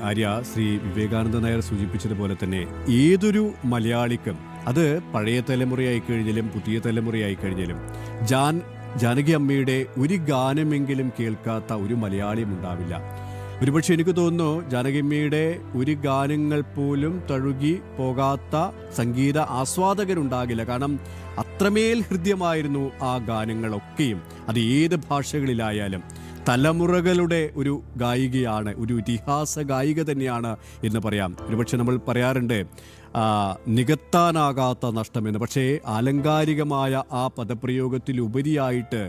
ആര്യ, ശ്രീ വിവേകാനന്ദ നായർ സൂചിപ്പിച്ചതുപോലെ തന്നെ ഏതൊരു മലയാളിക്കും, അത് പഴയ തലമുറയായി കഴിഞ്ഞാലും പുതിയ തലമുറയായി കഴിഞ്ഞാലും, ജാനകി അമ്മയുടെ ഒരു ഗാനമെങ്കിലും കേൾക്കാത്ത ഒരു മലയാളിയും ഉണ്ടാവില്ല. ഒരുപക്ഷെ എനിക്ക് തോന്നുന്നു ജാനകി അമ്മയുടെ ഒരു ഗാനങ്ങൾ പോലും തഴുകി പോകാത്ത സംഗീത ആസ്വാദകരുണ്ടാകില്ല. കാരണം അത്രമേൽ ഹൃദ്യമായിരുന്നു ആ ഗാനങ്ങളൊക്കെയും. അത് ഏത് ഭാഷകളിലായാലും തലമുറകളുടെ ഒരു ഗായികയാണ്, ഒരു ഇതിഹാസ ഗായിക തന്നെയാണ് എന്ന് പറയാം. ഒരുപക്ഷെ നമ്മൾ പറയാറുണ്ട് നികത്താനാകാത്ത നഷ്ടമെന്ന്. പക്ഷേ ആലങ്കാരികമായ ആ പദപ്രയോഗത്തിലുപരിയായിട്ട്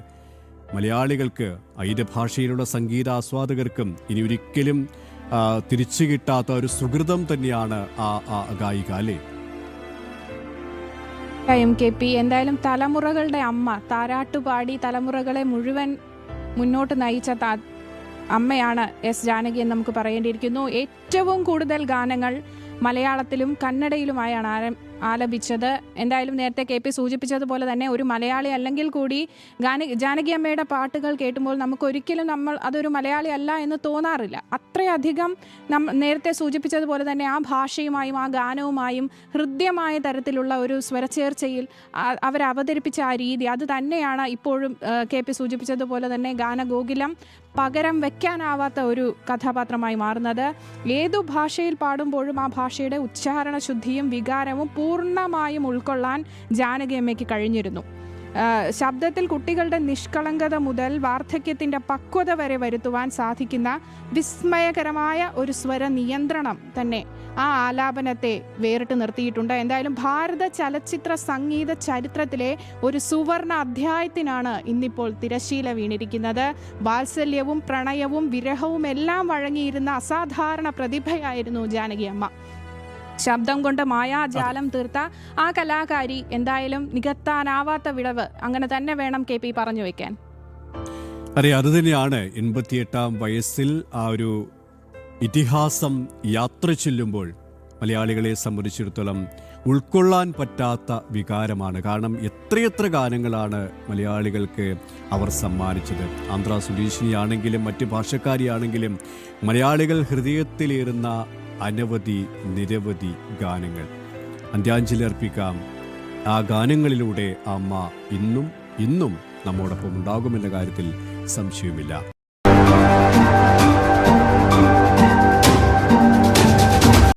മലയാളികൾക്ക്, ഏത് ഭാഷയിലുള്ള സംഗീതാസ്വാദകർക്കും ഇനി ഒരിക്കലും തിരിച്ചു കിട്ടാത്ത ഒരു സുഹൃതം തന്നെയാണ് ആ ഗായിക, അല്ലേ? KP എന്തായാലും തലമുറകളുടെ അമ്മ, താരാട്ടുപാടി തലമുറകളെ മുഴുവൻ മുന്നോട്ട് നയിച്ച അമ്മയാണ് ജാനകി എന്ന് നമുക്ക് പറയേണ്ടിയിരിക്കുന്നു. ഏറ്റവും കൂടുതൽ ഗാനങ്ങൾ മലയാളത്തിലും കന്നഡയിലുമായാണ് ആലപിച്ചത്. എന്തായാലും നേരത്തെ KP സൂചിപ്പിച്ചതുപോലെ തന്നെ ഒരു മലയാളി അല്ലെങ്കിൽ കൂടി ജാനകി അമ്മയുടെ പാട്ടുകൾ കേട്ടുമ്പോൾ നമുക്കൊരിക്കലും അതൊരു മലയാളി അല്ല എന്ന് തോന്നാറില്ല. അത്രയധികം നേരത്തെ സൂചിപ്പിച്ചതുപോലെ തന്നെ ആ ഭാഷയുമായും ആ ഗാനവുമായും ഹൃദ്യമായ തരത്തിലുള്ള ഒരു സ്വരച്ചേർച്ചയിൽ അവരവതരിപ്പിച്ച ആ രീതി, അത് തന്നെയാണ് ഇപ്പോഴും KP സൂചിപ്പിച്ചതുപോലെ തന്നെ ഗാനഗോകുലം പകരം വെക്കാനാവാത്ത ഒരു കഥാപാത്രമായി മാറുന്നത്. ഏതു ഭാഷയിൽ പാടുമ്പോഴും ആ ഭാഷയുടെ ഉച്ചാരണ ശുദ്ധിയും വികാരവും പൂർണ്ണമായും ഉൾക്കൊള്ളാൻ ജാനകി അമ്മയ്ക്ക് കഴിഞ്ഞിരുന്നു. ശബ്ദത്തിൽ കുട്ടികളുടെ നിഷ്കളങ്കത മുതൽ വാർദ്ധക്യത്തിൻ്റെ പക്വത വരെ വരുത്തുവാൻ സാധിക്കുന്ന വിസ്മയകരമായ ഒരു സ്വര നിയന്ത്രണം തന്നെ ആ ആലാപനത്തെ വേറിട്ട് നിർത്തിയിട്ടുണ്ട്. എന്തായാലും ഭാരത ചലച്ചിത്ര സംഗീത ചരിത്രത്തിലെ ഒരു സുവർണ അധ്യായത്തിനാണ് ഇന്നിപ്പോൾ തിരശീല വീണിരിക്കുന്നത്. വാത്സല്യവും പ്രണയവും വിരഹവും എല്ലാം വഴങ്ങിയിരുന്ന അസാധാരണ പ്രതിഭയായിരുന്നു ജാനകി അമ്മ. ശബ്ദം കൊണ്ട് മായാജാലം തീർത്ത ആ കലാകാരി എന്തായാലും നികത്താനാവാത്ത വിടവ്, അങ്ങനെ തന്നെ വേണം KP പറഞ്ഞു വെക്കാൻ. അതെ, അത് തന്നെയാണ് 88-ാം വയസ്സിൽ ആ ഒരു ഇതിഹാസം യാത്ര ചെല്ലുമ്പോൾ മലയാളികളെ സംബന്ധിച്ചിടത്തോളം ഉൾക്കൊള്ളാൻ പറ്റാത്ത വികാരമാണ്. കാരണം എത്രയെത്ര ഗാനങ്ങളാണ് മലയാളികൾക്ക് അവർ സമ്മാനിച്ചത്. ആന്ധ്ര സ്വദേശിനിയാണെങ്കിലും മറ്റ് ഭാഷക്കാരിയാണെങ്കിലും മലയാളികൾ ഹൃദയത്തിലേറുന്ന നിരവധി ഗാനങ്ങൾ. അന്ത്യാഞ്ജലി അർപ്പിക്കാം. ആ ഗാനങ്ങളിലൂടെ അമ്മ ഇന്നും നമ്മോടൊപ്പം ഉണ്ടാകുമെന്ന കാര്യത്തിൽ സംശയമില്ല.